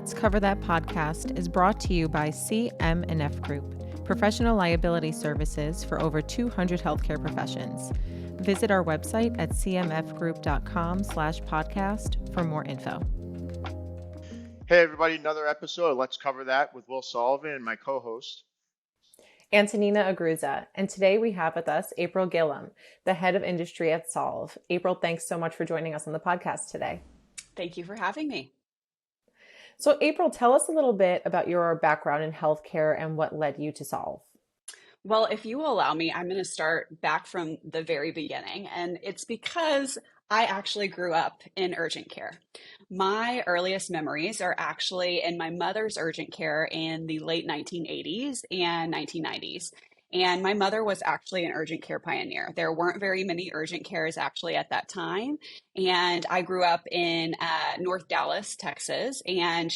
Let's Cover That podcast is brought to you by CM&F Group, professional liability services for over 200 healthcare professions. Visit our website at cmfgroup.com/podcast for more info. Hey everybody, another episode of Let's Cover That with Will Sullivan and my co-host Antonina Agruza, and today we have with us April Gillam, the head of industry at Solv. April, thanks so much for joining us on the podcast today. Thank you for having me. So April, tell us a little bit about your background in healthcare and what led you to Solv. Well, if you will allow me, I'm going to start back from the very beginning. And it's because I actually grew up in urgent care. My earliest memories are actually in my mother's urgent care in the late 1980s and 1990s. And my mother was actually an urgent care pioneer. There weren't very many urgent cares actually at that time. And I grew up in North Dallas, Texas. And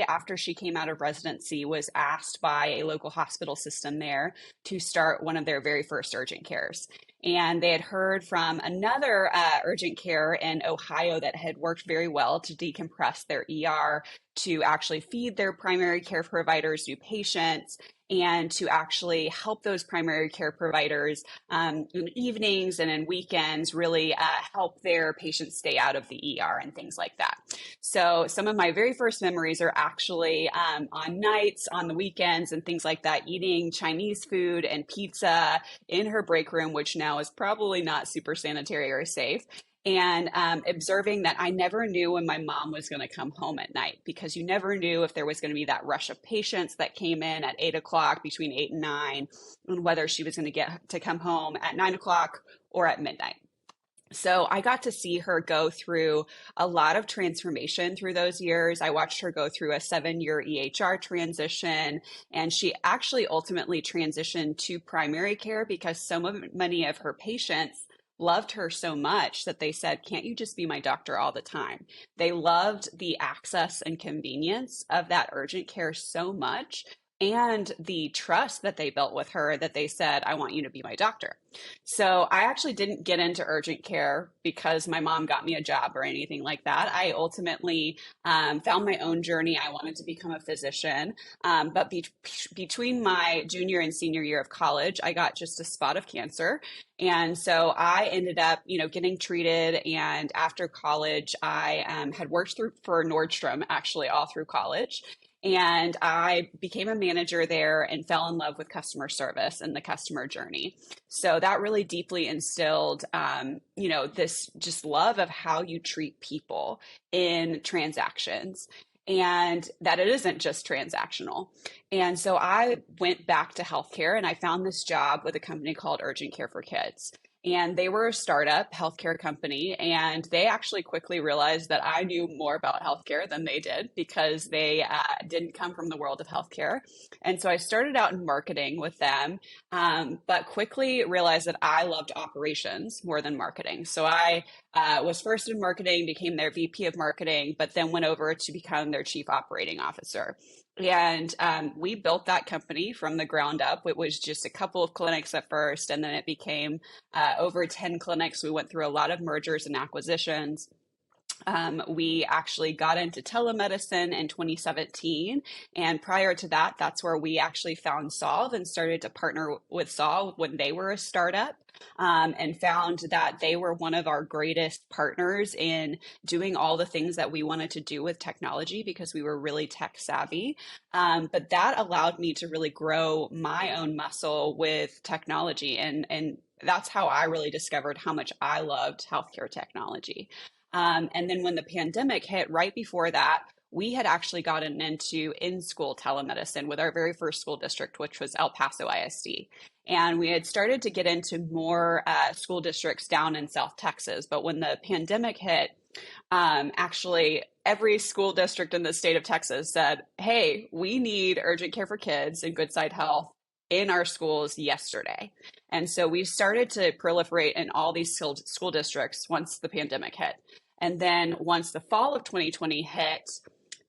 after she came out of residency, was asked by a local hospital system there to start one of their very first urgent cares. And they had heard from another urgent care in Ohio that had worked very well to decompress their ER, to actually feed their primary care providers new patients, and to actually help those primary care providers in evenings and in weekends really help their patients stay out of the ER and things like that. So some of my very first memories are actually on nights, on the weekends and things like that, eating Chinese food and pizza in her break room, which now is probably not super sanitary or safe. And observing that I never knew when my mom was going to come home at night, because you never knew if there was going to be that rush of patients that came in at 8 o'clock, between 8 and 9, and whether she was going to get to come home at 9 o'clock or at midnight. So I got to see her go through a lot of transformation through those years. I watched her go through a 7-year EHR transition, and she actually ultimately transitioned to primary care because many of her patients loved her so much that they said, can't you just be my doctor all the time? They loved the access and convenience of that urgent care so much, and the trust that they built with her, that they said, I want you to be my doctor. So I actually didn't get into urgent care because my mom got me a job or anything like that. I ultimately found my own journey. I wanted to become a physician. But between my junior and senior year of college, I got just a spot of cancer. And so I ended up, getting treated. And after college, I had worked for Nordstrom actually all through college. And I became a manager there and fell in love with customer service and the customer journey. So that really deeply instilled, this just love of how you treat people in transactions, and that it isn't just transactional. And so I went back to healthcare, and I found this job with a company called Urgent Care for Kids. And they were a startup healthcare company, and they actually quickly realized that I knew more about healthcare than they did, because they didn't come from the world of healthcare. And so I started out in marketing with them, but quickly realized that I loved operations more than marketing. So I was first in marketing, became their VP of marketing, but then went over to become their chief operating officer. And we built that company from the ground up. It was just a couple of clinics at first, and then it became over 10 clinics. We went through a lot of mergers and acquisitions. We actually got into telemedicine in 2017. And prior to that, that's where we actually found Solv and started to partner with Solv when they were a startup. And found that they were one of our greatest partners in doing all the things that we wanted to do with technology, because we were really tech savvy. But that allowed me to really grow my own muscle with technology. And that's how I really discovered how much I loved healthcare technology. And then when the pandemic hit right before that, we had actually gotten into in-school telemedicine with our very first school district, which was El Paso ISD. And we had started to get into more school districts down in South Texas. But when the pandemic hit, actually every school district in the state of Texas said, hey, we need urgent care for kids and Good Side Health in our schools yesterday. And so we started to proliferate in all these school districts once the pandemic hit. And then once the fall of 2020 hit,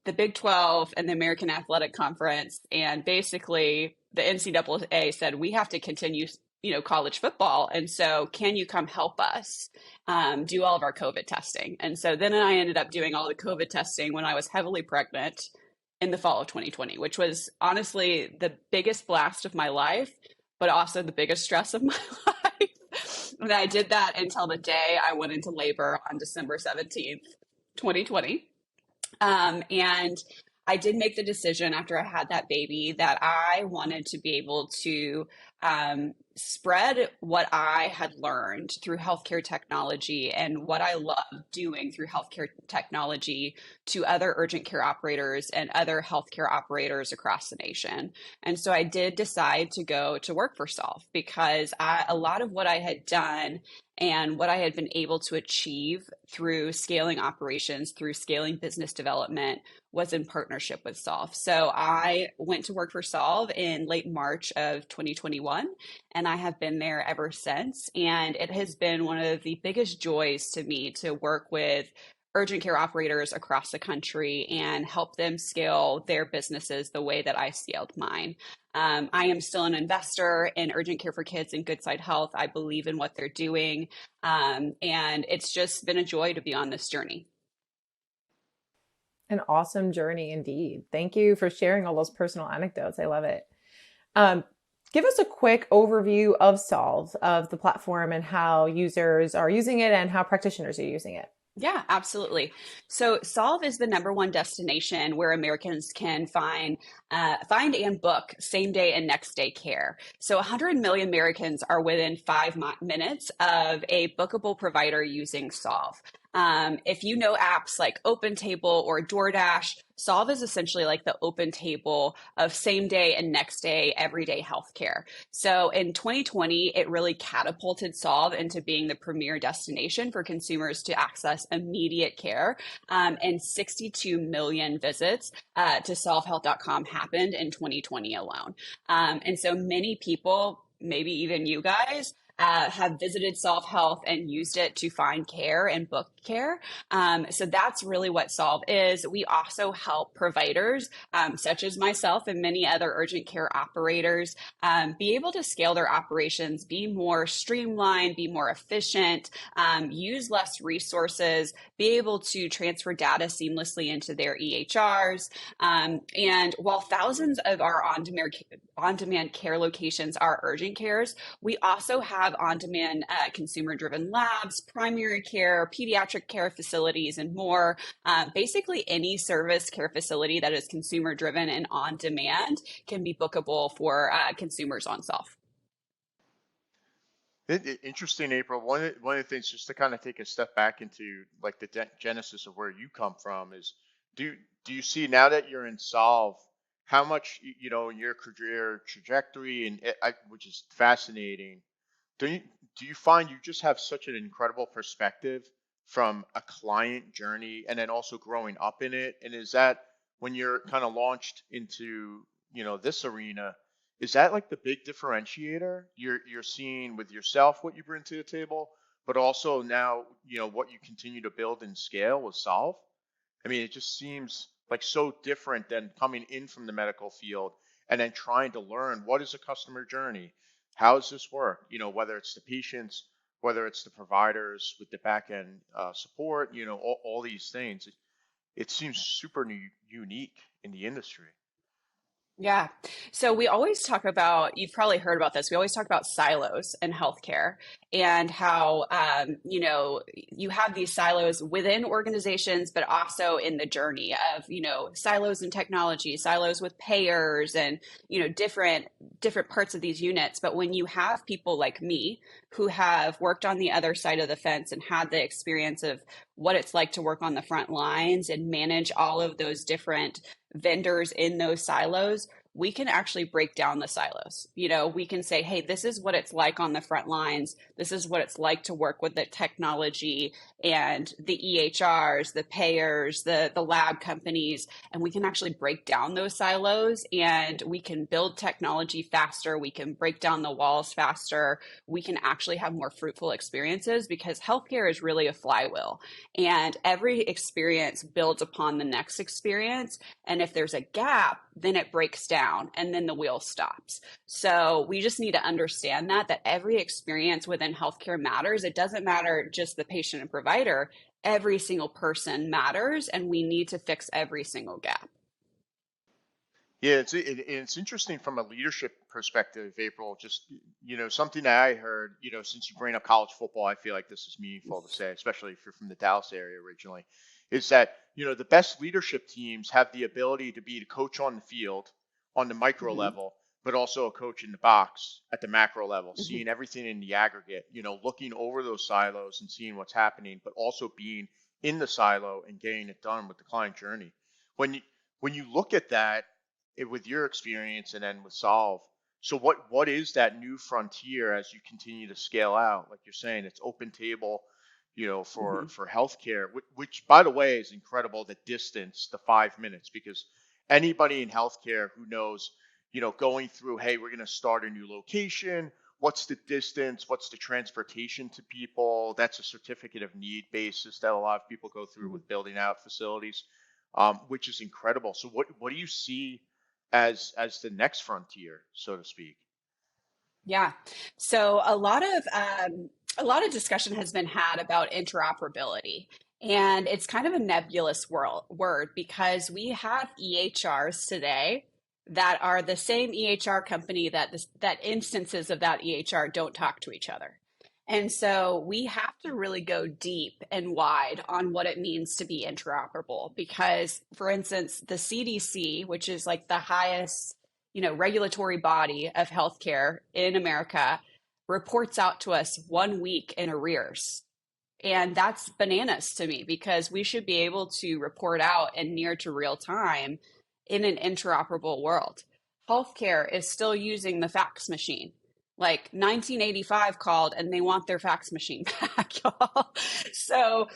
the Big 12 and the American Athletic Conference and basically the NCAA said, we have to continue, college football. And so can you come help us do all of our COVID testing? And so then I ended up doing all the COVID testing when I was heavily pregnant in the fall of 2020, which was honestly the biggest blast of my life, but also the biggest stress of my life. And I did that until the day I went into labor on December 17th, 2020. And I did make the decision after I had that baby that I wanted to be able to spread what I had learned through healthcare technology and what I love doing through healthcare technology to other urgent care operators and other healthcare operators across the nation. And so I did decide to go to work for Solv because a lot of what I had done and what I had been able to achieve through scaling operations, through scaling business development, was in partnership with Solv. So I went to work for Solv in late March of 2021, and I have been there ever since. And it has been one of the biggest joys to me to work with urgent care operators across the country and help them scale their businesses the way that I scaled mine. I am still an investor in Urgent Care for Kids and Good Side Health. I believe in what they're doing. And it's just been a joy to be on this journey. An awesome journey indeed. Thank you for sharing all those personal anecdotes. I love it. Um, Give us a quick overview of Solv, of the platform and how users are using it and how practitioners are using it. Yeah, absolutely. So Solv is the number one destination where Americans can find and book same day and next day care. So 100 million Americans are within 5 minutes of a bookable provider using Solv. If you know apps like OpenTable or DoorDash, Solv is essentially like the open table of same day and next day, everyday healthcare. So in 2020, it really catapulted Solv into being the premier destination for consumers to access immediate care. And 62 million visits to solvhealth.com happened in 2020 alone. And so many people, maybe even you guys, have visited Solv Health and used it to find care and book care. So that's really what Solv is. We also help providers, such as myself and many other urgent care operators, be able to scale their operations, be more streamlined, be more efficient, use less resources, be able to transfer data seamlessly into their EHRs. And while thousands of our on-demand care locations are urgent cares, we also have on-demand consumer-driven labs, primary care, pediatric care facilities, and more. Basically, any service care facility that is consumer-driven and on-demand can be bookable for consumers on Solv. Interesting, April. One of the things, just to kind of take a step back into like the genesis of where you come from, is do you see now that you're in Solv, how much in your career trajectory which is fascinating. Do you find you just have such an incredible perspective from a client journey and then also growing up in it? And is that when you're kind of launched into this arena? Is that like the big differentiator you're seeing with yourself, what you bring to the table, but also now, what you continue to build and scale with Solv? I mean, it just seems like so different than coming in from the medical field and then trying to learn what is a customer journey? How does this work? Whether it's the patients, whether it's the providers with the back end support, all these things. It seems super unique in the industry. Yeah. So we always talk about, you've probably heard about this, we always talk about silos in healthcare and how, you have these silos within organizations, but also in the journey of, silos in technology, silos with payers and, different parts of these units. But when you have people like me who have worked on the other side of the fence and had the experience of what it's like to work on the front lines and manage all of those different vendors in those silos, we can actually break down the silos. We can say, hey, this is what it's like on the front lines. This is what it's like to work with the technology and the EHRs, the payers, the lab companies, and we can actually break down those silos and we can build technology faster. We can break down the walls faster. We can actually have more fruitful experiences because healthcare is really a flywheel and every experience builds upon the next experience. And if there's a gap, then it breaks down and then the wheel stops. So we just need to understand that every experience within healthcare matters. It doesn't matter just the patient and provider. Every single person matters and we need to fix every single gap. Yeah, it's interesting from a leadership perspective, April. Just something that I heard, since you bring up college football, I feel like this is meaningful to say, especially if you're from the Dallas area originally, is that the best leadership teams have the ability to be the coach on the field on the micro Hmm. level, but also a coach in the box at the macro level, Hmm. seeing everything in the aggregate, looking over those silos and seeing what's happening, but also being in the silo and getting it done with the client journey. When you when you look at that with your experience and then with Solv. So what is that new frontier as you continue to scale out? Like you're saying, it's open table, Hmm. for healthcare, which by the way is incredible. The distance, the 5 minutes, because anybody in healthcare who knows, going through, hey, we're going to start a new location. What's the distance? What's the transportation to people? That's a certificate of need basis that a lot of people go through with building out facilities, which is incredible. So what do you see as the next frontier, so to speak? Yeah. So a lot of discussion has been had about interoperability. And it's kind of a nebulous word because we have EHRs today that are the same EHR company that instances of that EHR don't talk to each other. And so we have to really go deep and wide on what it means to be interoperable because, for instance, the CDC, which is like the highest regulatory body of healthcare in America, reports out to us 1 week in arrears. And that's bananas to me because we should be able to report out in near to real time in an interoperable world. Healthcare is still using the fax machine. Like 1985 called and they want their fax machine back, y'all. So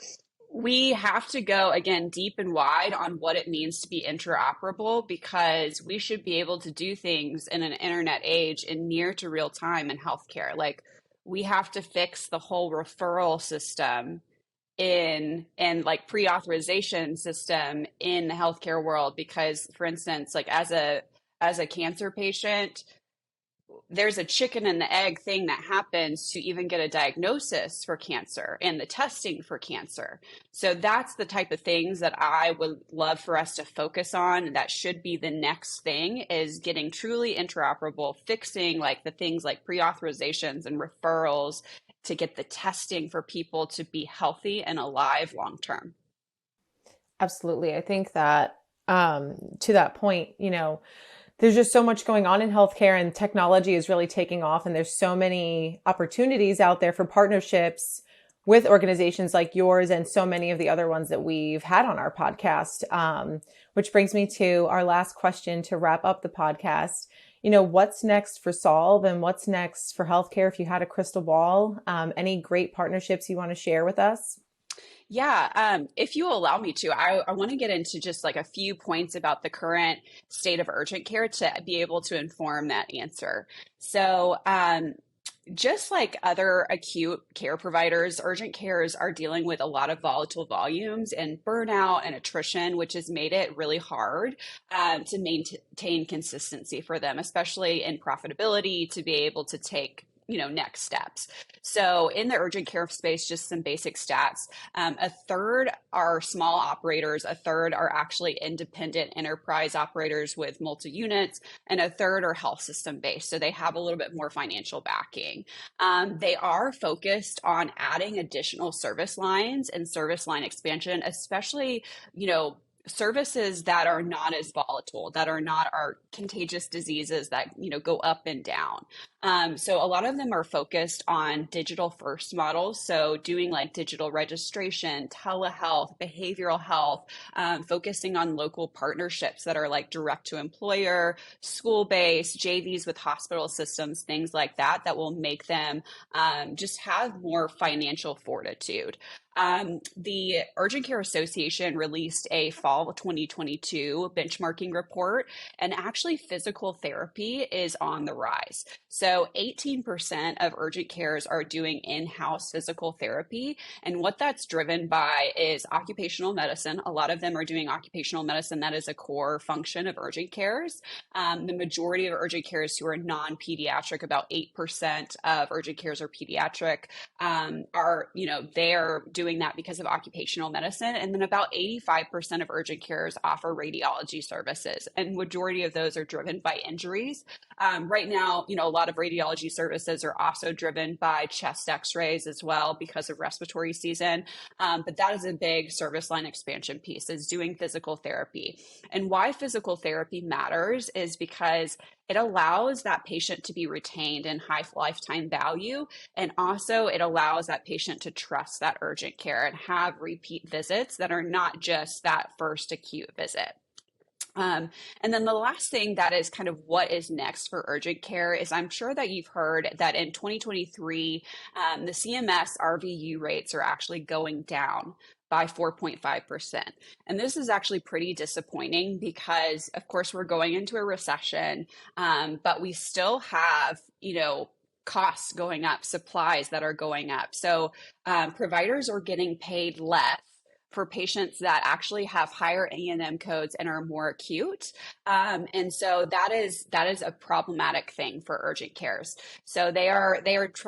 we have to go again deep and wide on what it means to be interoperable because we should be able to do things in an internet age in near to real time in healthcare. Like we have to fix the whole referral system in and like pre-authorization system in the healthcare world because for instance like as a cancer patient there's a chicken and the egg thing that happens to even get a diagnosis for cancer and the testing for cancer. So that's the type of things that I would love for us to focus on. That should be the next thing is getting truly interoperable, fixing like the things like pre-authorizations and referrals to get the testing for people to be healthy and alive long term. Absolutely. I think that to that point, there's just so much going on in healthcare and technology is really taking off. And there's so many opportunities out there for partnerships with organizations like yours and so many of the other ones that we've had on our podcast. Which brings me to our last question to wrap up the podcast. What's next for Solv and what's next for healthcare? If you had a crystal ball, any great partnerships you want to share with us? Yeah, if you allow me to, I want to get into just like a few points about the current state of urgent care to be able to inform that answer. So, just like other acute care providers, urgent cares are dealing with a lot of volatile volumes and burnout and attrition, which has made it really hard to maintain consistency for them, especially in profitability to be able to take next steps. So in the urgent care space, just some basic stats. A third are small operators, a third are actually independent enterprise operators with multi units, and a third are health system based. So they have a little bit more financial backing. They are focused on adding additional service lines and service line expansion, especially, services that are not as volatile, that are not our contagious diseases that, go up and down. So a lot of them are focused on digital first models. So doing like digital registration, telehealth, behavioral health, focusing on local partnerships that are like direct to employer, school based, JVs with hospital systems, things like that, that will make them just have more financial fortitude. The Urgent Care Association released a fall 2022 benchmarking report, and actually, physical therapy is on the rise. So, 18% of urgent cares are doing in house physical therapy. And what that's driven by is occupational medicine. A lot of them are doing occupational medicine, that is a core function of urgent cares. The majority of urgent cares who are non pediatric, about 8% of urgent cares are pediatric, are, they're doing doing that because of occupational medicine. And then about 85% of urgent cares offer radiology services, and majority of those are driven by injuries. Right now, a lot of radiology services are also driven by chest x-rays as well because of respiratory season. But that is a big service line expansion piece, is doing physical therapy. And why physical therapy matters is because it allows that patient to be retained in high lifetime value. And also it allows that patient to trust that urgent care and have repeat visits that are not just that first acute visit. And then the last thing that is kind of what is next for urgent care is, I'm sure that you've heard that in 2023, the CMS RVU rates are actually going down by 4.5%. And this is actually pretty disappointing because, of course, we're going into a recession, but we still have, costs going up, supplies that are going up. So providers are getting paid less for patients that actually have higher A&M codes and are more acute. And so that is a problematic thing for urgent cares. So they are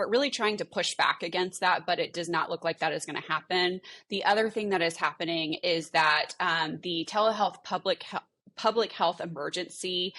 really trying to push back against that, but it does not look like that is going to happen. The other thing that is happening is that the telehealth public health emergency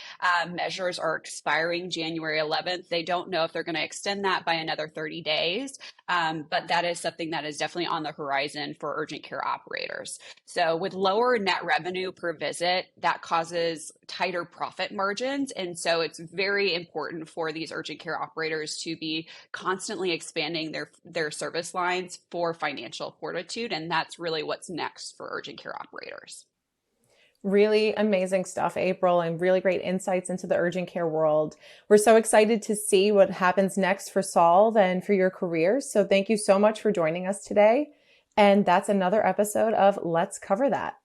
measures are expiring January 11th. They don't know if they're going to extend that by another 30 days, but that is something that is definitely on the horizon for urgent care operators. So with lower net revenue per visit, that causes tighter profit margins. And so it's very important for these urgent care operators to be constantly expanding their service lines for financial fortitude. And that's really what's next for urgent care operators. Really amazing stuff, April, and really great insights into the urgent care world. We're so excited to see what happens next for Solv and for your careers. So thank you so much for joining us today. And that's another episode of Let's Cover That.